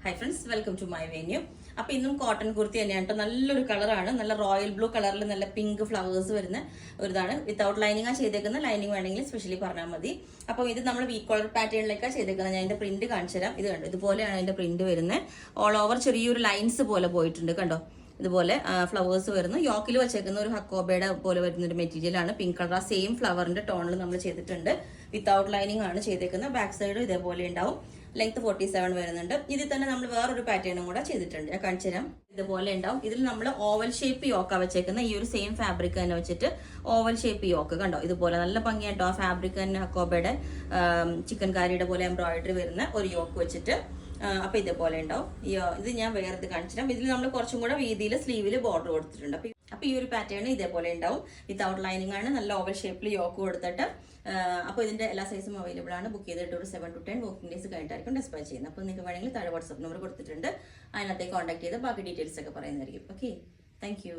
Hi friends, welcome to my venue. അപ്പൊ ഇന്നും cotton kurti തന്നെയാണ് കേട്ടോ. നല്ലൊരു കളറാണ്, നല്ല റോയൽ ബ്ലൂ കളറിൽ നല്ല പിങ്ക് ഫ്ലവേഴ്സ് വരുന്ന ഒരിതാണ്. വിത്തൗട്ട് ലൈനിങ് ആ ചെയ്തേക്കുന്ന, ലൈനിങ് വേണമെങ്കിൽ സ്പെഷ്യലി പറഞ്ഞാൽ മതി. അപ്പോൾ ഇത് നമ്മൾ വി കോളർ പാറ്റേണിലേക്കാണ് ചെയ്തേക്കുന്നത്. ഞാൻ അതിന്റെ പ്രിന്റ് കാണിച്ചു തരാം. ഇത് കണ്ടോ, ഇതുപോലെയാണ് അതിന്റെ പ്രിന്റ് വരുന്നത്. ഓൾ ഓവർ ചെറിയൊരു ലൈൻസ് പോലെ പോയിട്ടുണ്ട് കണ്ടോ. ഇതുപോലെ ഫ്ലവേഴ്സ് വരുന്നു. യോക്കിൽ വെച്ചേക്കുന്ന ഒരു ഹക്കോബയുടെ പോലെ വരുന്ന ഒരു മെറ്റീരിയൽ ആണ്. പിങ്ക് കളർ ആ സെയിം ഫ്ലവറിന്റെ ടോണിൽ നമ്മൾ ചെയ്തിട്ടുണ്ട്. വിത്തൗട്ട് ലൈനിങ് ആണ് ചെയ്തേക്കുന്നത്. ബാക്ക് സൈഡും ഇതേപോലെ ഉണ്ടാവും. ലെങ്ത് 47 വരുന്നുണ്ട്. ഇതിൽ തന്നെ നമ്മൾ വേറൊരു പാറ്റേണും കൂടെ ചെയ്തിട്ടുണ്ട്. ഞാൻ കാണിച്ചു തരാം. ഇതുപോലെ ഉണ്ടാവും. ഇതിൽ നമ്മൾ ഓവൽ ഷേപ്പ് യോക്ക വെച്ചേക്കുന്ന ഈ ഒരു സെയിം ഫാബ്രിക് തന്നെ വെച്ചിട്ട് ഓവൽ ഷേപ്പ് യോക്ക് കണ്ടോ. ഇതുപോലെ നല്ല ഭംഗിയായിട്ടോ ആ ഫാബ്രിക് തന്നെ ഹക്കോബയുടെ ചിക്കൻ കാരിയുടെ പോലെ എംബ്രോയിഡറി വരുന്ന ഒരു യോക്ക് വെച്ചിട്ട് അപ്പൊ ഇതേപോലെ ഉണ്ടാവും. ഇത് ഞാൻ വേറെ ഇത് കാണിച്ചു തരാം. ഇതിൽ നമ്മൾ കുറച്ചും കൂടെ വീതിയിൽ സ്ലീവിൽ ബോർഡർ കൊടുത്തിട്ടുണ്ട്. അപ്പൊ ഈ ഒരു പാറ്റേൺ ഇതേപോലെ ഉണ്ടാവും. വിത്തൗട്ട് ലൈനിങ് ആണ്. നല്ല ഓവൽ ഷേപ്പിൽ യോക്ക് കൊടുത്തിട്ട് അപ്പോൾ ഇതിന്റെ എല്ലാ സൈസും അവൈലബിൾ ആണ്. ബുക്ക് ചെയ്തിട്ട് ഒരു 7 to 10 വർക്കിംഗ് ഡേയ്സ് കഴിഞ്ഞിട്ടായിരിക്കും ഡിസ്പാച്ച് ചെയ്യുന്നത്. അപ്പോൾ നിങ്ങൾക്ക് വേണമെങ്കിൽ താഴെ വാട്സ്ആപ്പ് നമ്പർ കൊടുത്തിട്ടുണ്ട്. അതിനകത്തേക്ക് കോൺടാക്ട് ചെയ്ത് ബാക്കി ഡീറ്റെയിൽസ് ഒക്കെ പറയുന്നതായിരിക്കും. Okay, thank you.